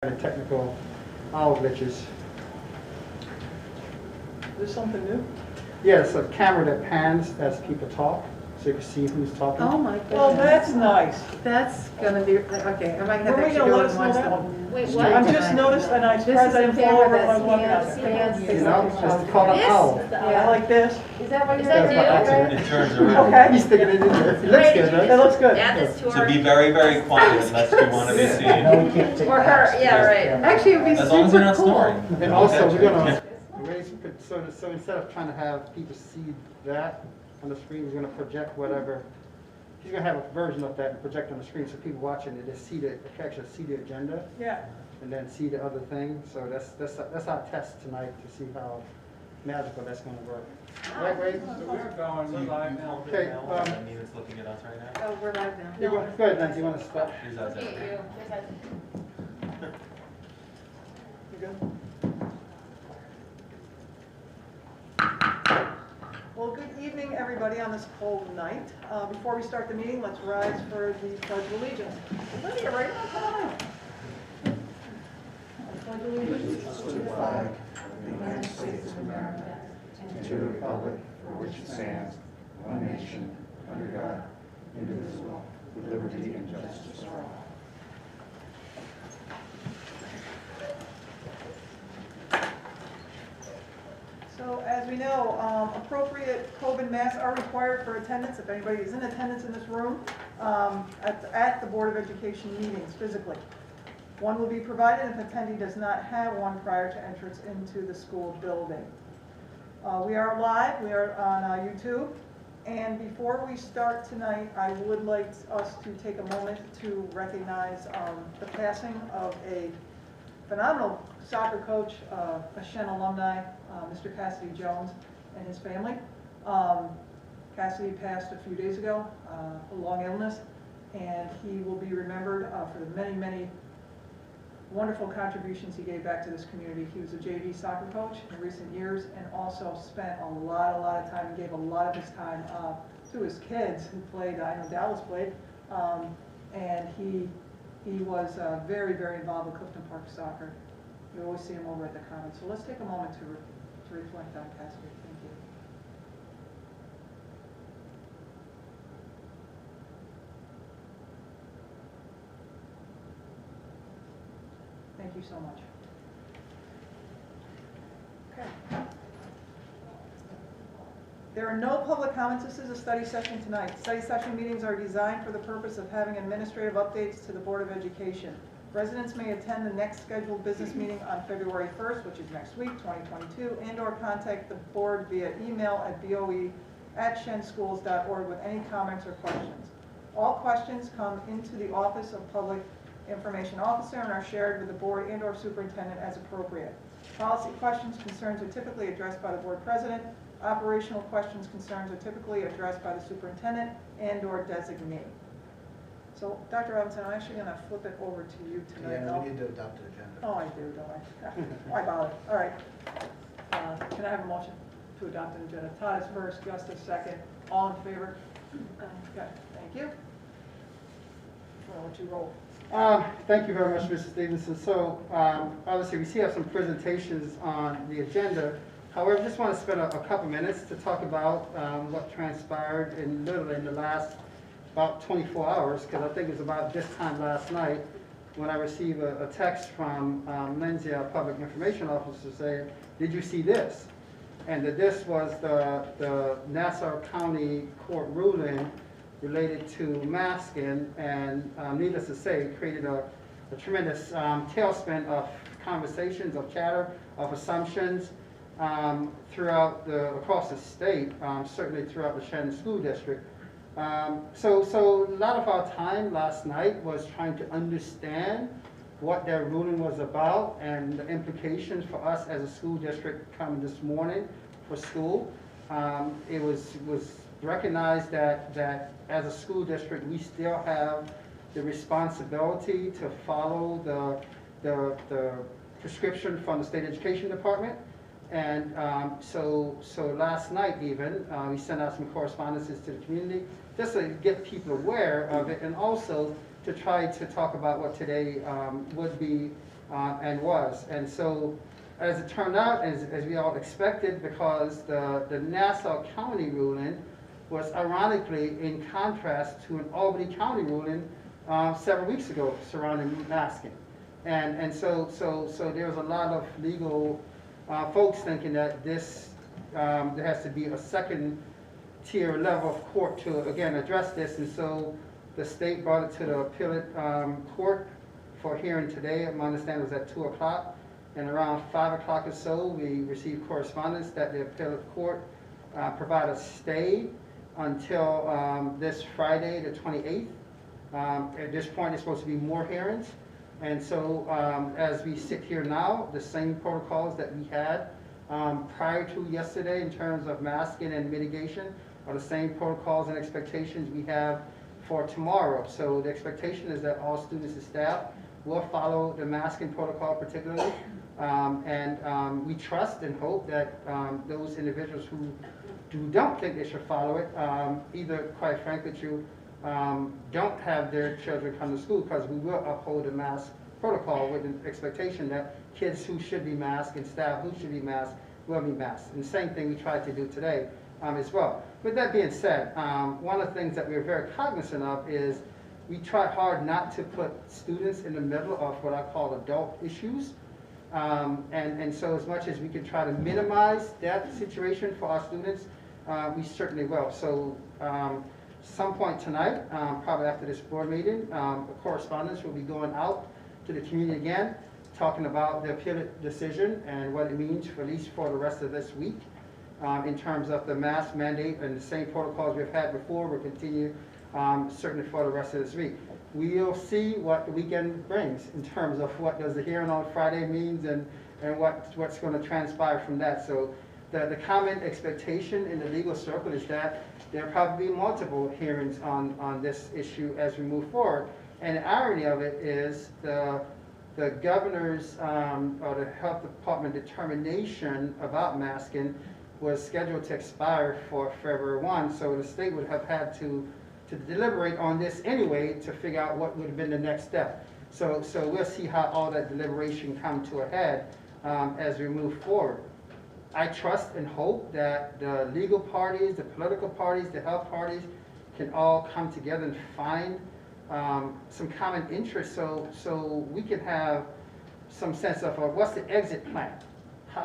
The technical glitches. Is this something new? Yeah, it's a camera that pans as people talk, so you can see who's talking. Oh my goodness. Oh, that's nice. That's gonna be, okay, I might have When to are we actually gonna go let and us know watch that? them. Wait, Straight what? I'm just tonight. noticed, and I This surprised I is didn't the fall camera over when I was that walking out scans there. You know, it's called an This? owl. I like this. Is that what Is you're that doing? new? By accident. It turns around. Okay. You sticking it in there. It looks Right, good, That right? looks good. Add this to So our, be very, very quiet unless you want to be seen. No, we can't take or her, that. yeah, right. Actually, it'd be As long as you're super not cool. snoring. And also, we're Yeah. gonna, so instead of trying to have people see that on the screen, we're gonna project whatever. He's gonna have a version of that and project on the screen, so people watching it, they see the, actually see the agenda Yeah. and then see the other thing. So that's our test tonight to see how magical that's gonna work. Right, Wade? So we're going live now. Okay, That means it's looking at us right now. Oh, we're live now. You go, go ahead, Nancy, you wanna start? Here's us. Look at you. You good? Well, good evening, everybody, on this cold night. Before we start the meeting, let's rise for the Pledge of Allegiance. Lydia, right on time. Pledge allegiance To the flag of the United States of America, and to the republic for which it stands, one nation, under God, indivisible, with liberty and justice for all. So as we know, appropriate COVID masks are required for attendance, if anybody is in attendance in this room, at the Board of Education meetings physically. One will be provided if attendee does not have one prior to entrance into the school building. We are live, we are on YouTube, and before we start tonight, I would like us to take a moment to recognize the passing of a phenomenal soccer coach, a Shen alumni, Mr. Cassidy Jones, and his family. Cassidy passed a few days ago, a long illness, and he will be remembered for the many, many wonderful contributions he gave back to this community. He was a JV soccer coach in recent years and also spent a lot of time and gave a lot of his time to his kids who played, I know Dallas played, and he was very, very involved with Clifton Park soccer. You always see him over at the Commons. So let's take a moment to reflect on Cassidy. Thank you. Thank you so much. Okay. There are no public comments. This is a study session tonight. Study session meetings are designed for the purpose of having administrative updates to the Board of Education. Residents may attend the next scheduled business meeting on February 1st, which is next week, 2022, and/or contact the board via email at boe@shenschools.org with any comments or questions. All questions come into the Office of Public Information Officer and are shared with the board and/or superintendent as appropriate. Policy questions, concerns are typically addressed by the board president. Operational questions, concerns are typically addressed by the superintendent and/or designee. So, Dr. Robinson, I'm actually going to flip it over to you tonight. Yeah, we need to adopt an agenda. Oh, I do, don't I? Why bother? All right. Can I have a motion to adopt an agenda? Todd is first, Justice second. All in favor? Okay, thank you. I'll let you roll. Thank you very much, Mrs. Stevenson. So, obviously, we see have some presentations on the agenda. However, I just want to spend a couple minutes to talk about what transpired in literally in the last about 24 hours, because I think it was about this time last night when I received a text from Lindsay, our public information officer, saying, "Did you see this?" And that this was the Nassau County Court ruling related to masking, and needless to say, it created a tremendous tailspin of conversations, of chatter, of assumptions across the state, certainly throughout the Shannon School District. So a lot of our time last night was trying to understand what their ruling was about and the implications for us as a school district coming this morning for school. It was recognized that as a school district, we still have the responsibility to follow the prescription from the State Education Department. And so last night even, we sent out some correspondences to the community just to get people aware of it, and also to try to talk about what today would be and was. And so, as it turned out, as we all expected, because the Nassau County ruling was ironically in contrast to an Albany County ruling several weeks ago surrounding masking. And so there was a lot of legal folks thinking that this, there has to be a second tier level of court to, again, address this. And so the state brought it to the appellate court for hearing today. My understanding was at 2 o'clock. And around 5 o'clock or so, we received correspondence that the appellate court provide a stay until this Friday, the 28th. At this point, there's supposed to be more hearings. And so as we sit here now, the same protocols that we had prior to yesterday in terms of masking and mitigation are the same protocols and expectations we have for tomorrow. So the expectation is that all students and staff will follow the masking protocol particularly. We trust and hope that those individuals who don't think they should follow it, either, quite frankly, don't have their children come to school, because we will uphold the mask protocol with an expectation that kids who should be masked and staff who should be masked will be masked. And the same thing we tried to do today as well. With that being said, one of the things that we're very cognizant of is we try hard not to put students in the middle of what I call adult issues. And so as much as we can try to minimize that situation for our students, we certainly will. So some point tonight, probably after this board meeting, a correspondence will be going out to the community again, talking about the appellate decision and what it means, for at least for the rest of this week, in terms of the mask mandate and the same protocols we've had before. We'll continue certainly for the rest of this week. We'll see what the weekend brings in terms of what does the hearing on Friday means and what's going to transpire from that. So the common expectation in the legal circle is that there'll probably be multiple hearings on this issue as we move forward. And the irony of it is the governor's or the health department determination about masking was scheduled to expire for February 1, so the state would have had to deliberate on this anyway to figure out what would have been the next step. So we'll see how all that deliberation come to a head as we move forward. I trust and hope that the legal parties, the political parties, the health parties can all come together and find some common interests so we can have some sense of what's the exit plan?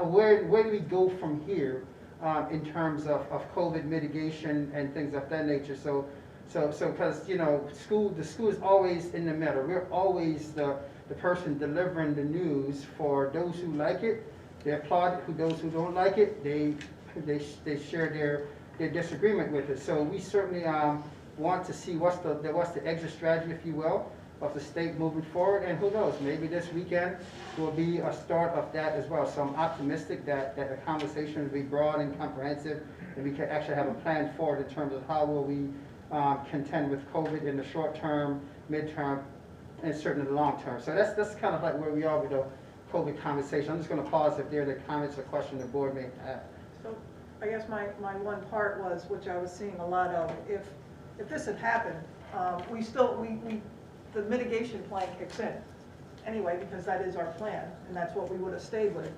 Where do we go from here in terms of COVID mitigation and things of that nature? So because, you know, the school is always in the middle. We're always the person delivering the news. For those who like it, they applaud it. Those who don't like it, they share their disagreement with it. So we certainly want to see what's the exit strategy, if you will, of the state moving forward. And who knows, maybe this weekend will be a start of that as well. So I'm optimistic that the conversation will be broad and comprehensive, and we can actually have a plan forward in terms of how will we contend with COVID in the short term, midterm, and certainly the long term. So that's kind of like where we are with the COVID conversation. I'm just going to pause if there are comments or questions the board may have. So I guess my one part was, which I was seeing a lot of, if this had happened, the mitigation plan kicks in anyway, because that is our plan, and that's what we would have stayed with.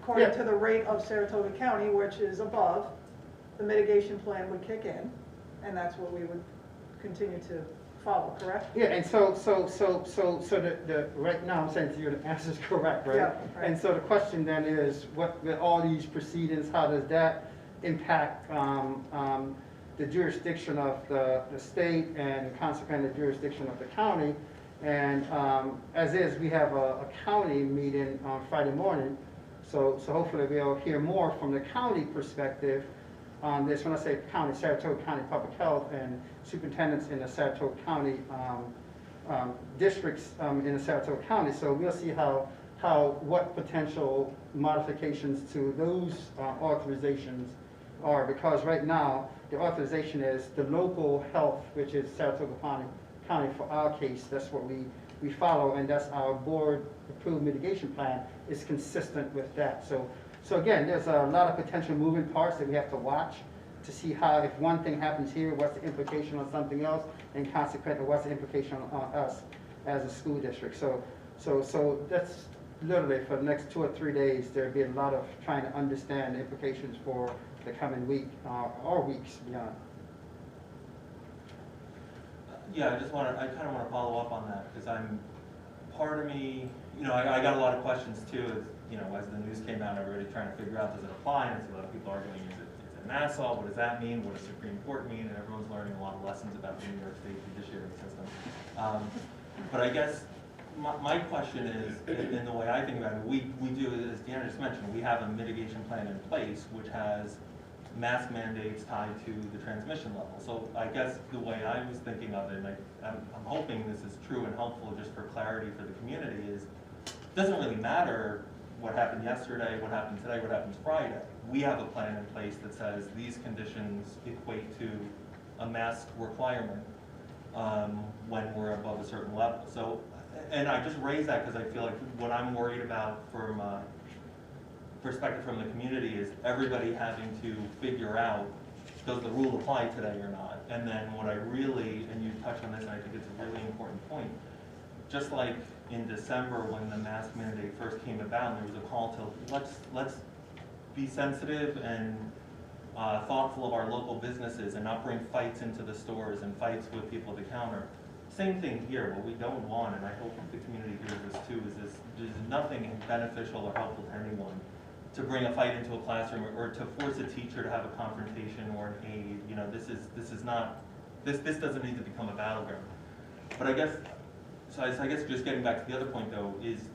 According to the rate of Saratoga County, which is above, the mitigation plan would kick in, and that's what we would continue to follow, correct? Yeah, and so the right now I'm saying to you the answer is correct, right? Yeah, right. And so the question then is, what with all these proceedings, how does that impact the jurisdiction of the state and consequently the jurisdiction of the county? And as is, we have a county meeting on Friday morning, so hopefully we'll hear more from the county perspective on this. When I say county, Saratoga County Public Health and superintendents in the Saratoga County districts in the Saratoga County. So we'll see what potential modifications to those authorizations are, because right now the authorization is the local health, which is Saratoga County for our case. That's what we follow, and that's our board approved mitigation plan is consistent with that. So again, there's a lot of potential moving parts that we have to watch to see how, if one thing happens here, what's the implication on something else, and consequently, what's the implication on us as a school district. So So that's literally for the next 2 or 3 days, there'll be a lot of trying to understand the implications for the coming week, or weeks beyond. Yeah, I kind of want to follow up on that, because part of me, I got a lot of questions too, as the news came out, everybody trying to figure out, does it apply? And I see a lot of people arguing, is it Nassau? What does that mean? What does Supreme Court mean? And everyone's learning a lot of lessons about the New York State judiciary system. But I guess my question is, in the way I think about it, we do, as Deanna just mentioned, we have a mitigation plan in place, which has mask mandates tied to the transmission level. So I guess the way I was thinking of it, and I'm hoping this is true and helpful just for clarity for the community, is it doesn't really matter what happened yesterday, what happened today, what happens Friday. We have a plan in place that says these conditions equate to a mask requirement when we're above a certain level. So, and I just raise that because I feel like what I'm worried about from perspective from the community is everybody having to figure out, does the rule apply today or not? And then what I really, and you touched on this, and I think it's a really important point, just like in December when the mask mandate first came about, there was a call to let's be sensitive and thoughtful of our local businesses and not bring fights into the stores and fights with people at the counter. Same thing here. What we don't want, and I hope the community hears this too, is there's nothing beneficial or helpful to anyone to bring a fight into a classroom or to force a teacher to have a confrontation or an aid. This doesn't need to become a battleground. But I guess just getting back to the other point though, is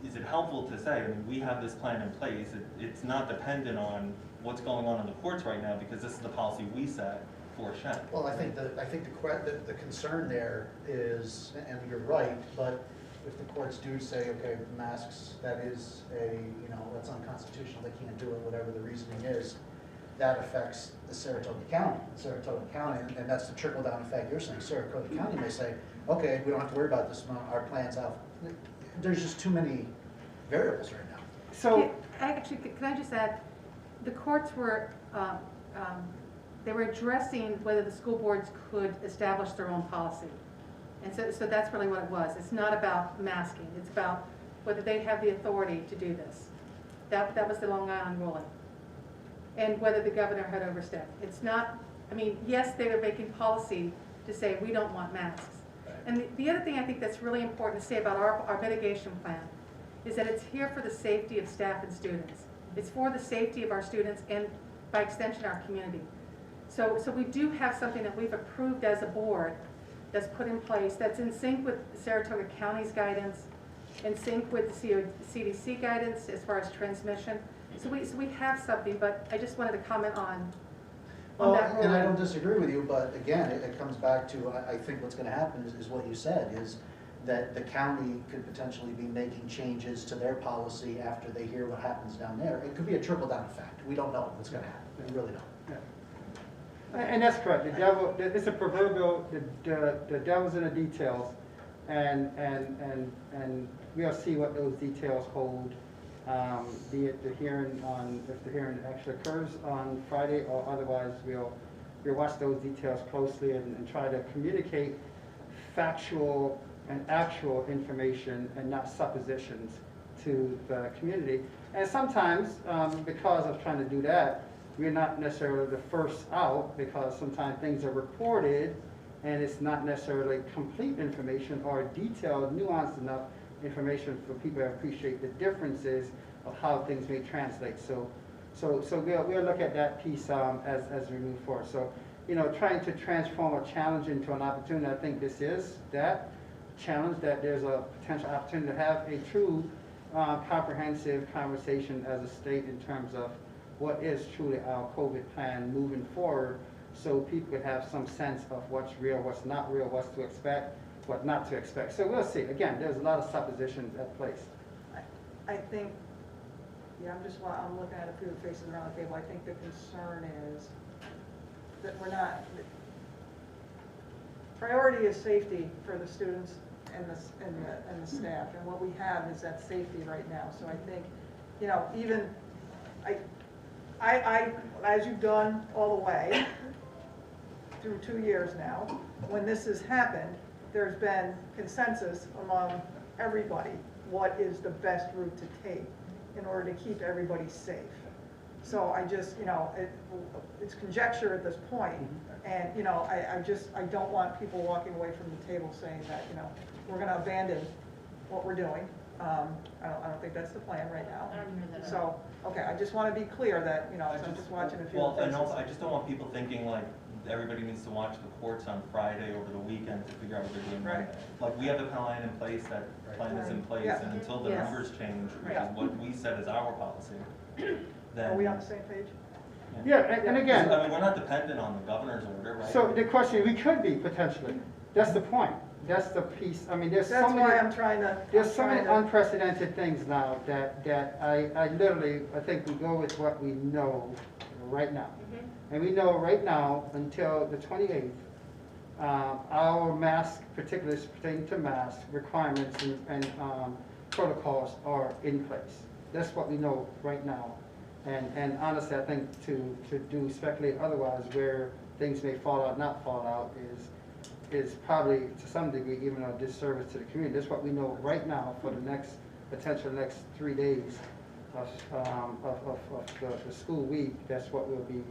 it helpful to say, I mean, we have this plan in place, it's not dependent on what's going on in the courts right now because this is the policy we set for Shen. Well, I think the concern there is, and you're right, but if the courts do say, okay, masks, that is that's unconstitutional, they can't do it, whatever the reasoning is, that affects the Saratoga County, and that's the trickle-down effect you're saying. Saratoga County may say, okay, we don't have to worry about this, our plan's out. There's just too many variables right now. So, Actually, can I just add, the courts were, they were addressing whether the school boards could establish their own policy. And so that's really what it was. It's not about masking. It's about whether they have the authority to do this. That was the Long Island ruling. And whether the governor had overstepped. It's not, I mean, yes, they were making policy to say we don't want masks. And the other thing I think that's really important to say about our mitigation plan is that it's here for the safety of staff and students. It's for the safety of our students and by extension our community. So we do have something that we've approved as a board that's put in place that's in sync with Saratoga County's guidance, in sync with the CDC guidance as far as transmission. So we have something, but I just wanted to comment on that ruling. And I don't disagree with you, but again, it comes back to, I think what's going to happen is what you said, is that the county could potentially be making changes to their policy after they hear what happens down there. It could be a trickle-down effect. We don't know what's going to happen. We really don't. yeah. And that's correct. The devil, it's a proverbial, the devil's in the details, and we'll see what those details hold. Be it if the hearing actually occurs on Friday, or otherwise we'll watch those details closely and try to communicate factual and actual information and not suppositions to the community. And sometimes, because of trying to do that, we're not necessarily the first out, because sometimes things are reported and it's not necessarily complete information or detailed, nuanced enough information for people to appreciate the differences of how things may translate. So we'll look at that piece as we move forward. So, trying to transform a challenge into an opportunity, I think this is that challenge, that there's a potential opportunity to have a true comprehensive conversation as a state in terms of what is truly our COVID plan moving forward, so people could have some sense of what's real, what's not real, what's to expect, what not to expect. So we'll see. Again, there's a lot of suppositions at place. I think, I'm looking at a few faces around the table. I think the concern is that priority is safety for the students and the staff, and what we have is that safety right now. So I think, even I as you've done all the way through 2 years now, when this has happened, there's been consensus among everybody what is the best route to take in order to keep everybody safe. So I just, it's conjecture at this point, and, I don't want people walking away from the table saying that, we're gonna abandon what we're doing. I don't think that's the plan right now. I don't hear that. So, okay, I just wanna be clear that, so I'm just watching a few Well, and things. also, I just don't want people thinking like everybody needs to watch the courts on Friday over the weekend to figure out what they're doing Right. Monday. Like, we have a plan in place, that plan is in place, Yeah. and until the Yes. numbers change, which Yeah. is what we said is our policy, then. Are we on the same page? Yeah, and again, I mean, we're not dependent on the governor's order, right? so the question, we could be potentially, that's the point, that's the piece, I mean, there's so That's why many, I'm trying to. there's so many I'm trying to- unprecedented things now that I literally, I think we go with what we know right now. And we know right now, until the 28th, our mask, particularly pertaining to mask requirements and protocols are in place. That's what we know right now. And honestly, I think to speculate otherwise, where things may fall out, not fall out, is probably to some degree even a disservice to the community. That's what we know right now for the potential next 3 days of the school week. That's what we'll be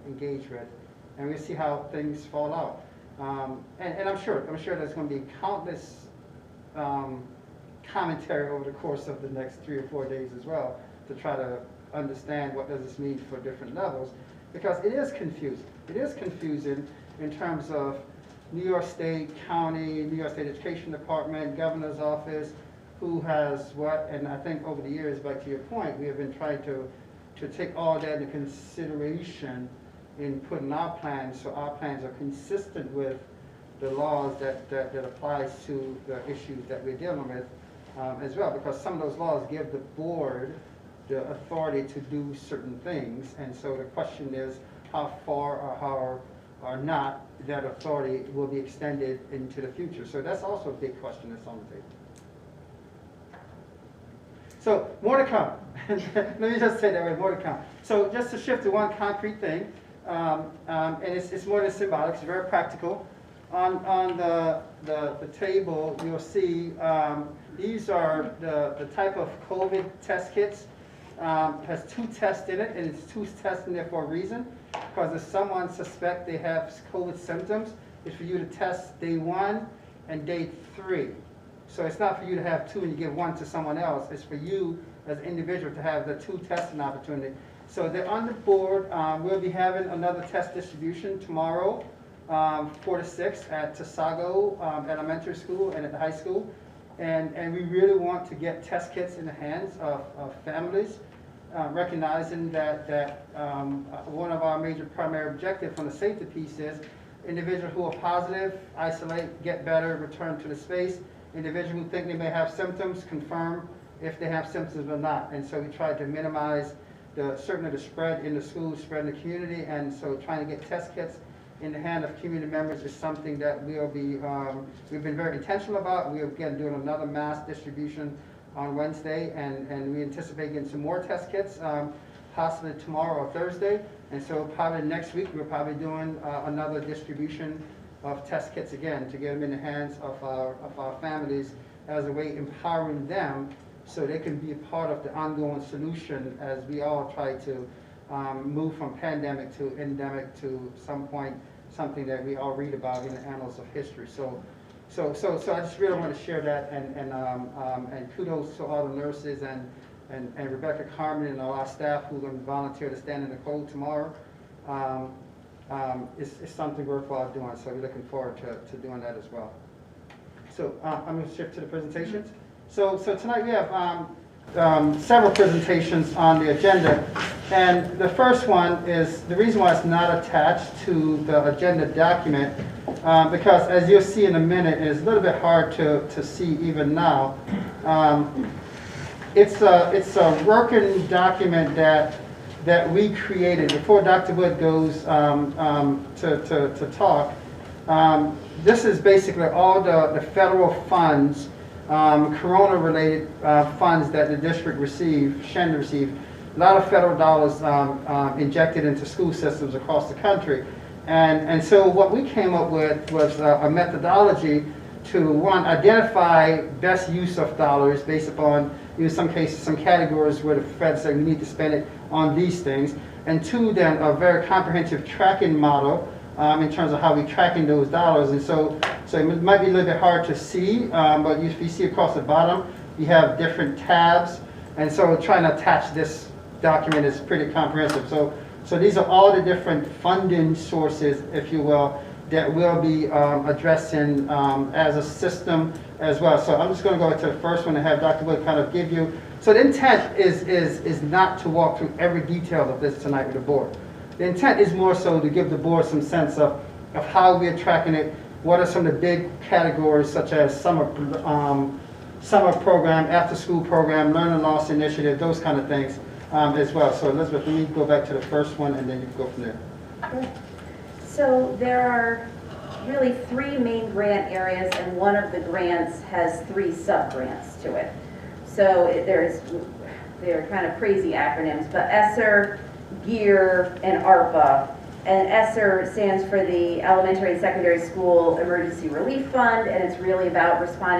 engaged with, and we'll see how things fall out. And I'm sure there's going to be countless commentary over the course of the next 3 or 4 days as well, to try to understand what does this mean for different levels, because it is confusing. It is confusing in terms of New York State, county, New York State Education Department, governor's office, who has what, and I think over the years, back to your point, we have been trying to take all that into consideration in putting our plans, so our plans are consistent with the laws that applies to the issues that we're dealing with as well, because some of those laws give the board the authority to do certain things, and so the question is how far or not that authority will be extended into the future. So that's also a big question that's on the table. So more to come. Let me just say that way, more to come. So just to shift to one concrete thing, and it's more than symbolic, it's very practical. On the table, you'll see these are the type of COVID test kits. Has 2 tests in it, and it's 2 tests in there for a reason. Because if someone suspects they have COVID symptoms, it's for you to test day 1 and day 3. So it's not for you to have 2 and you give 1 to someone else. It's for you as an individual to have the 2 testing opportunity. So they're on the board. We'll be having another test distribution tomorrow, 4 to 6 at Tasago Elementary School and at the high school. And we really want to get test kits in the hands of families, recognizing that one of our major primary objectives from the safety piece is individuals who are positive, isolate, get better, return to the space. Individuals who think they may have symptoms, confirm if they have symptoms or not. And so we try to minimize certainly the spread in the school, spread in the community, and so trying to get test kits in the hand of community members is something that we'll be, we've been very intentional about. We're again doing another mass distribution on Wednesday, and we anticipate getting some more test kits, possibly tomorrow or Thursday. And so probably next week, we're probably doing another distribution of test kits again to get them in the hands of our families as a way empowering them so they can be a part of the ongoing solution as we all try to move from pandemic to endemic to some point, something that we all read about in the annals of history. So I just really want to share that, and kudos to all the nurses and Rebecca Carmen and all our staff who are going to volunteer to stand in the cold tomorrow. It's something worthwhile doing, so we're looking forward to doing that as well. So I'm going to shift to the presentations. So tonight we have several presentations on the agenda, and the first one is the reason why it's not attached to the agenda document, because as you'll see in a minute, it's a little bit hard to see even now. It's a working document that we created before Dr. Wood goes to talk. This is basically all the federal funds, corona-related funds that the district received, Shenendehowa received. A lot of federal dollars injected into school systems across the country. And so what we came up with was a methodology to, one, identify best use of dollars based upon, in some cases, some categories where the Fed said we need to spend it on these things. And two, then, a very comprehensive tracking model in terms of how we're tracking those dollars. And so it might be a little bit hard to see, but if you see across the bottom, you have different tabs. And so trying to attach this document is pretty comprehensive. So these are all the different funding sources, if you will, that we'll be addressing as a system as well. So I'm just going to go to the first one and have Dr. Wood kind of give you. So the intent is not to walk through every detail of this tonight with the board. The intent is more so to give the board some sense of how we're tracking it, what are some of the big categories such as summer program, after-school program, learning loss initiative, those kind of things as well. So Elizabeth, let me go back to the first one and then you can go from there. So there are really 3 main grant areas, and one of the grants has 3 sub-grants to it. So they're kind of crazy acronyms, but ESSER, GEAR, and ARPA. And ESSER stands for the Elementary and Secondary School Emergency Relief Fund, and it's really about responding